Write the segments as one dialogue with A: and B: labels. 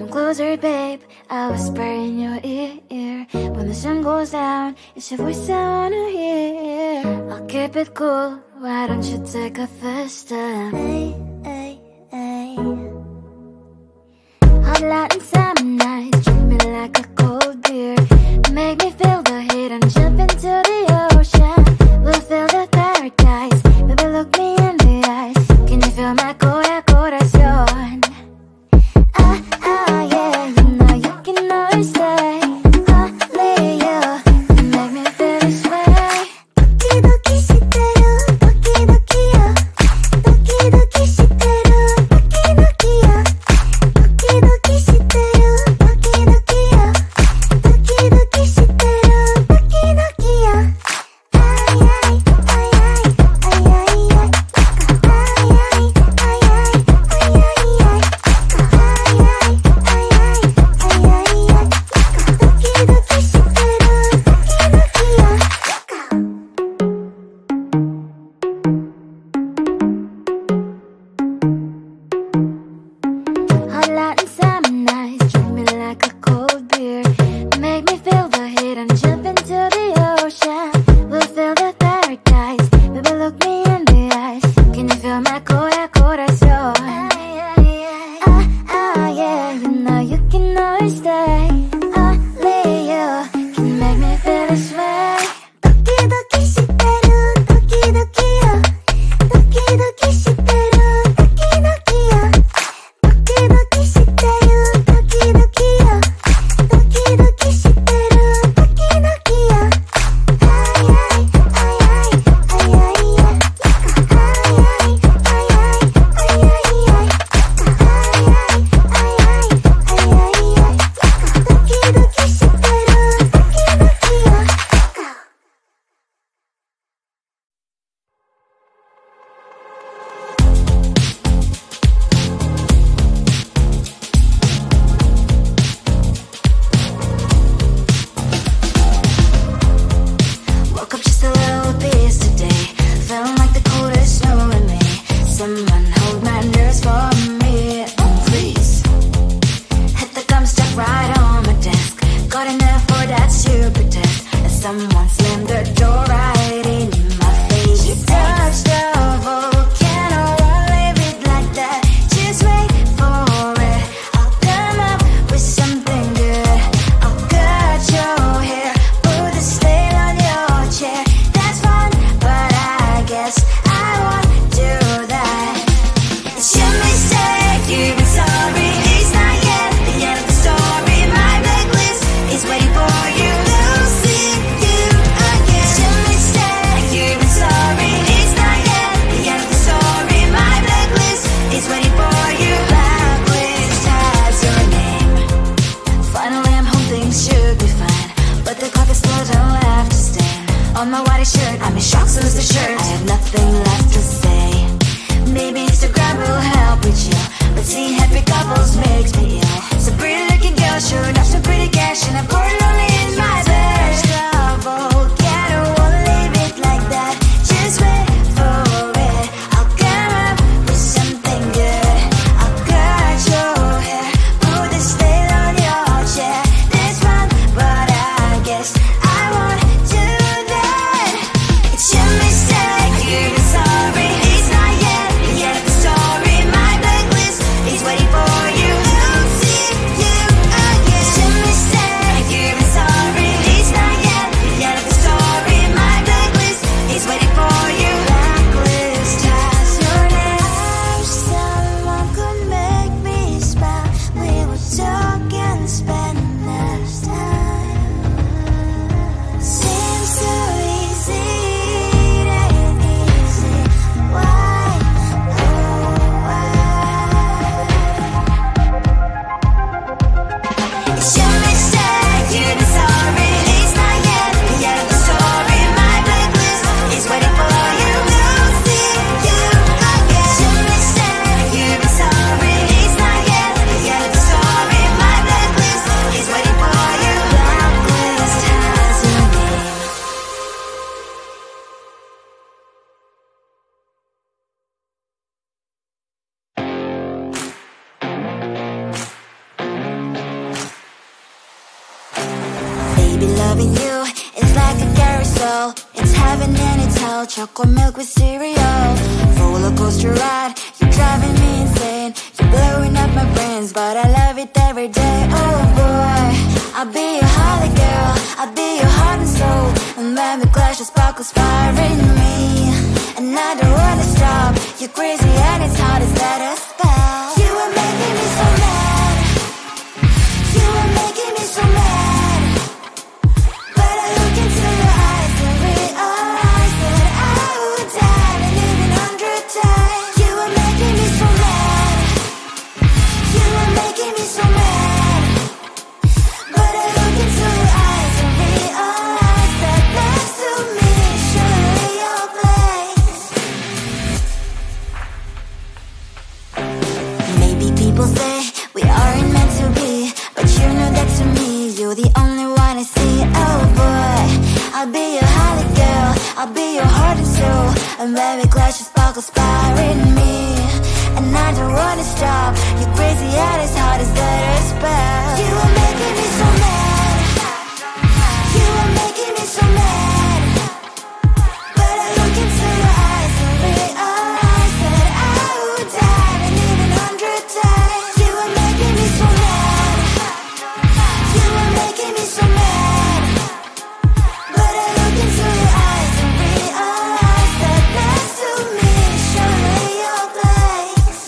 A: Come closer, babe, I'll whisper in your ear. When the sun goes down, it's your voice I wanna hear. I'll keep it cool, why don't you take a first step? Hey, hey, hey. Hot light and summer nights, treat me like a cold beer. Make me feel the heat and jump into the ocean. We'll feel the paradise, baby look me in the eyes. Can you feel my corazón? Yeah, you know you can always stay. Only you can make me feel this way. Doki doki shiteru, doki doki yo. Doki doki shiteru, doki doki yo. Doki doki shiteru, doki doki yo. Doki doki shiteru, doki doki yo. Ay ay ay ay ay ay ay. Ay ay ay ay ay ay ay. Hot light and summer nights, treat me like a cold beer. Make me feel the heat and jump into the ocean. We'll feel the paradise, baby look me in the eyes. Can you feel my corazón? Yeah, you know you can always stay. Only you can make me feel this way. Doki doki shiteru, doki doki yo. Doki doki shiteru, doki doki yo. Doki doki shiteru, doki doki yo. Doki doki shiteru, doki doki yo. Ay ay ay ay ay ay ay. Ay ay ay ay ay ay ay. Woke up just a little pissed today. Feeling like the coldest snow in me. Someone hold my nerves for me, please. Hit the gum stuck right on my desk. Got enough for that stupid test. And someone slammed the door right in my face. You touched the volcano, won't leave it like that. Just wait for it. I'll come up with something good. I'll cut your hair, put the stain on your chair. That's fun, but I guess I won't do that. It's your mistake, you've been sorry. It's not yet the end of the story. My blacklist is waiting for you. We'll see you again. It's your mistake, you've been sorry. It's not yet the end of the story. My blacklist is waiting for you. Blacklist has your name. Finally I'm home, things should be fine. But the clock is still don't have to stand. On my white shirt, I'm in shock, so is the shirt. I have nothing left to say. Maybe Instagram will help with you, but seeing happy couples makes me ill. So pretty looking girl, sure enough, some pretty cash, and I'm pouring lonely in my bed. Volcano, won't leave it like that. Just wait for it. I'll come up with something good. I'll cut your hair, put the stain on your chair. That's fun, but I guess I won't do that. It's your mistake, you've been sorry. It's not yet the end of the story. My blacklist is waiting for you. We'll see you again. It's your mistake, you've been sorry. It's not yet the end of the story. My blacklist is waiting for you. Blacklist has your name. I wish someone could make me smile. We would talk and spend less time. Seems so easy, it ain't easy. Why, oh why? It's your mistake, you've been sorry. It's not yet the end of the story. My blacklist is waiting for you. We'll see you again. It's your mistake, you've been sorry. It's not yet the end of the story. My blacklist is waiting for you. Blacklist has your name. Loving you is like a carousel. It's heaven and it's hell. Chocolate milk with cereal. Roller coaster ride. You're driving me insane. You're blowing up my brains, but I love it every day. Oh boy, I'll be your holly girl. I'll be your heart and soul. And when we clash, the sparkles fire in me. And I don't wanna stop. You're crazy and it's hard as let us spell. You are making me so mad. You are making me so mad. But I look into your eyes and realize that I would die and even 100 times. You are making me so mad. You are making me so mad. But I look into your eyes and realize that next to me is surely your place. Maybe people say we aren't meant to be, but you know that to me, you're the only one I see. Oh boy, I'll be your holly girl. I'll be your heart and soul. And when we clash, the sparkles fire in me. And I don't wanna stop. You're crazy and as hard as let her spell. You are making me so mad. You are making me so mad. But I look into your eyes and realize that I would die and even 100 times. You are making me so mad. You are making me so mad. But I look into your eyes and realize that next to me is surely your place.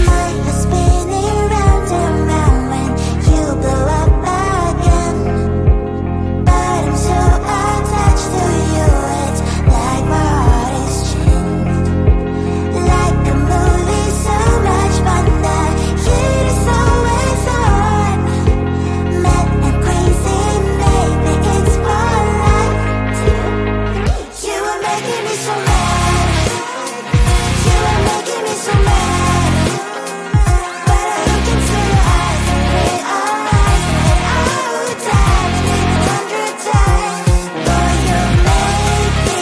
A: My heart spinning round and round when you blow up again. But I'm so attached to you, it's like my heart is chained. Like a movie, so much fun that heat is always on. Mad and crazy, maybe it's for life. 2, 3. You are making me so mad. You are making me so mad. But I look into your eyes and realize that I would die and even 100 times. Boy, you make me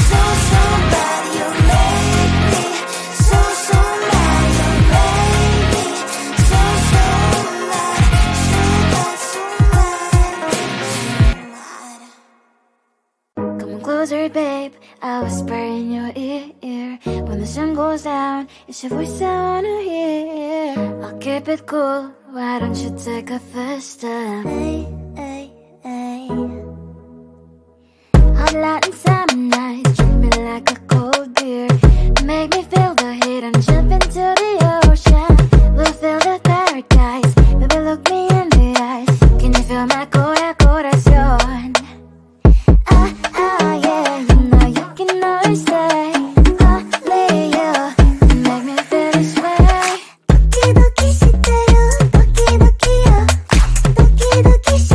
A: so, so bad. You make me so, so mad. You make me so, so mad. So bad, so mad. Come on closer, babe. I'll whisper in your ear. When the sun goes down, it's your voice I wanna hear. I'll keep it cool. Why don't you take a first step? Hey, hey, hey. Hot light and summer nights, treat me like a cold beer. Make me feel the heat and jump into the ocean. We'll feel the paradise. Baby, look me in the eyes. Can you feel my corazón? Ah, ah, yeah, you know you can always stay. Only you can make me feel this way. 도끼도끼 시대로 도끼도끼요. 도끼도끼 시대로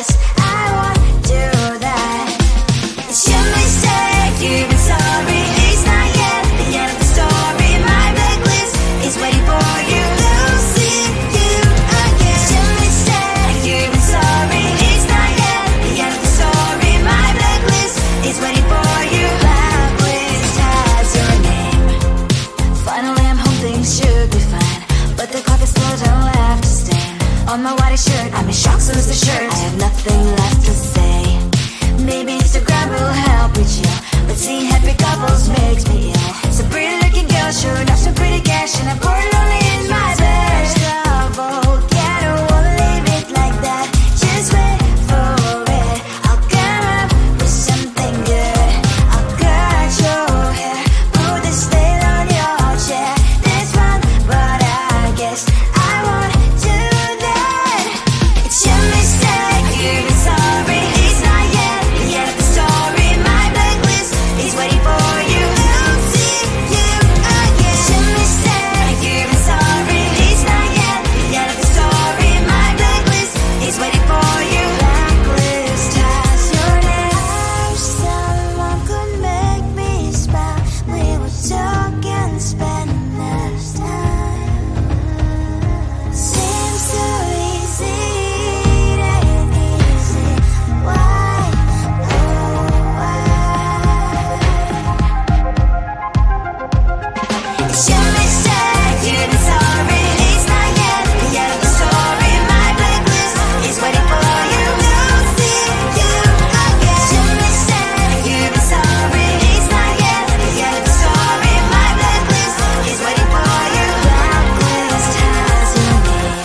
A: yes, I won't do that. It's your mistake, you've been sorry. It's not yet the end of the story. My blacklist is waiting for you. Losing you again. It's your mistake, you've been sorry. It's not yet the end of the story. My blacklist is waiting for you. Blacklist has your name. Finally I'm home, things should be fine, but the coffee still don't have to stain on my white shirt. I'm in shock, so is the shirt. I have nothing left to say. Maybe Instagram will help with you, but seeing happy couples makes me ill. Some pretty looking girl showing off some pretty cash, and I'm pouring only in my bed. Trouble, yeah, I don't wanna leave it like that. Just wait for it. I'll come up with something good. I'll cut your hair, put the stain on your chair. This one, but I guess I won't do that. It's your mistake, you've been sorry. It's not yet the end of the story. My blacklist is waiting for you. Losing you again. It's your mistake, you've been sorry. It's not yet the end of the story. My blacklist is waiting for you. Blacklist has your name. I wish someone could make me smile. We would talk and spend less time. Seems so easy, it ain't easy. Why, oh why? It's your mistake, you've been sorry. It's not yet the end of the story. My blacklist is waiting for you. Losing you again. It's your mistake, you've been sorry. It's not yet the end of the story. My blacklist is waiting for you. Blacklist has your name.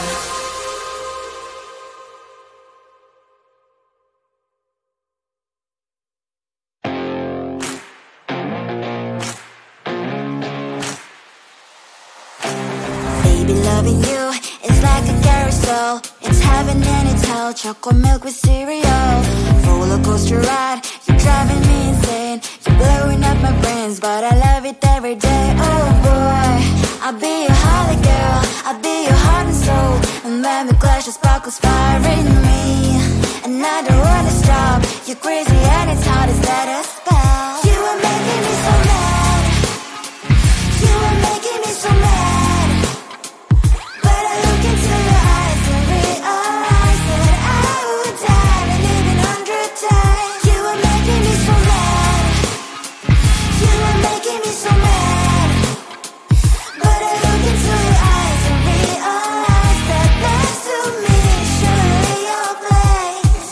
A: Baby, loving you is like a carousel. It's heaven and it's hell. Chocolate milk with cereal. Roller coaster ride. You're driving me insane. You're blowing up my brains, but I love it every day. Oh boy, I'll be your holly girl. I'll be your heart and soul. And when we clash, the sparkles fire in me. And I don't wanna stop. You're crazy and it's hard as that a spell. You are making me so mad. You are making me so mad. But I look into your eyes and realize that I would die and live 100 times. You are making me so mad. You are making me so mad. But I look into your eyes and realize that next to me is surely your place.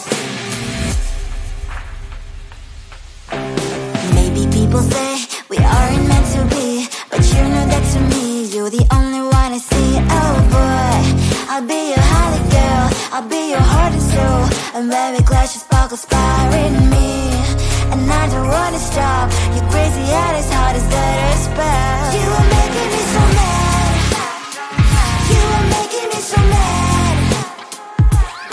A: Maybe people say we aren't meant to be, but you know that to me you're the only one I see. Oh boy, I'll be your holly girl. I'll be your heart and soul. And when we clash, the sparkles fire in me. And I don't wanna stop. You're crazy and as hard as that a spell. You are making me so mad. You are making me so mad.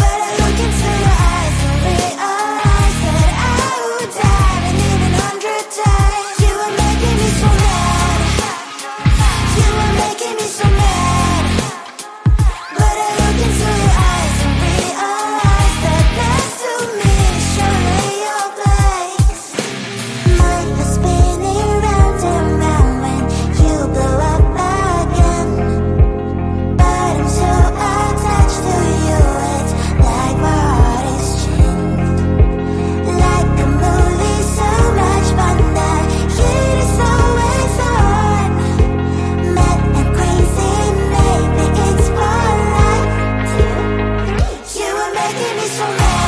A: But I look into your eyes and realize that I would die and live 100 times. You are making me so mad. You are making me so mad. But I look into your eyes and realize that next to me is surely your place. Mind was spinning round and round when you blow up again. But I'm so attached to you, it's like my heart is chained. Like a movie, so much fun that heat is always on. Mad and crazy, maybe it's polite too. You are making me so mad.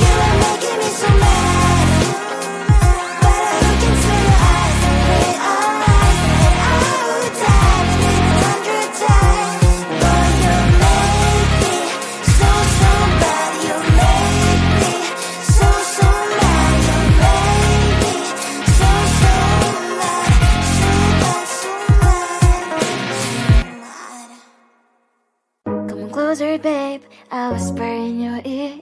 A: You are making me so mad. But I look into your eyes and realize that I would die and live 100 times. Boy, you make me so, so bad. You make me so, so mad. You make me so, so mad. So bad, so mad. Come on closer, babe. I'll whisper in your ear.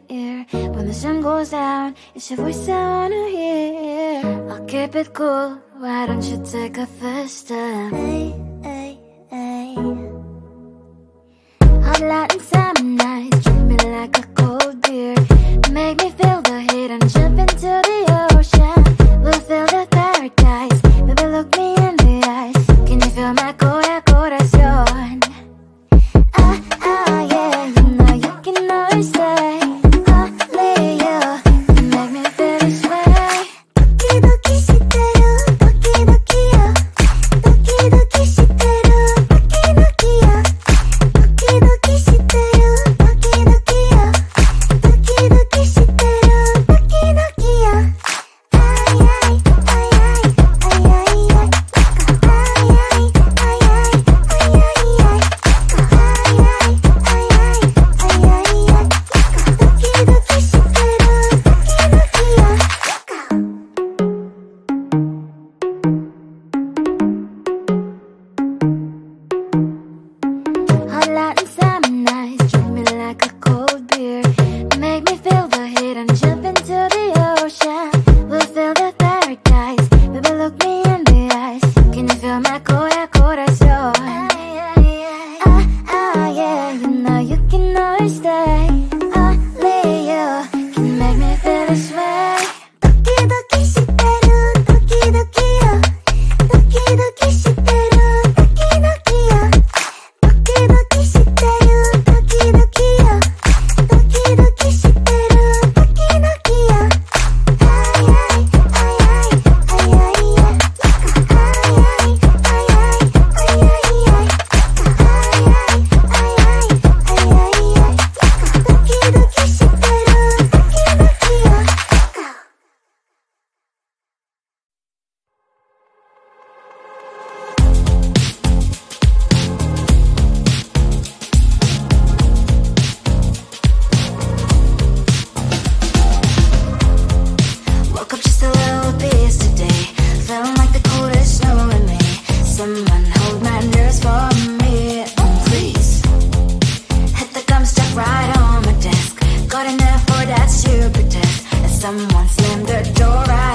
A: When the sun goes down, it's your voice I wanna hear. I'll keep it cool. Why don't you take a first step? Hey, hey, hey. Hot light and summer night, treat me like a cold cold beer. Make me feel the heat and jump into the ocean. We'll feel the paradise. Baby, look me in the eyes. Can you feel my corazón? Yeah, you know you can always say only you can make me feel this way. Doki doki shitteru, doki doki yo. Doki doki shitteru, doki doki yo. Doki doki shitteru, doki doki yo. Doki doki shitteru, doki doki yo. Ay ay ay ay ay ay ay. Ay ay ay ay ay ay ay. Hot Latin summer nights, treat me like a cold beer. Make me feel the heat and jump into the ocean. We'll feel the paradise. Baby, look me in the eyes. Can you feel my corazón? Yeah, you know you can always stay. Only you can make me feel this way. Doki doki shitteru, doki doki yo. Doki doki shitteru, doki doki yo. Doki doki shitteru, doki doki yo. Doki doki shitteru, doki doki yo. Ay ay ay ay ay ay ay. Ay ay ay ay ay ay ay. Ay ay ay ay ay ay ay. Doki doki shitteru, doki doki yo. Woke up just a little bit yesterday. Felt like the coldest snow in me. Someone hold my nerves for me, please. Hit the gum stuck right on my desk. Got enough for that super test. As someone slammed the door right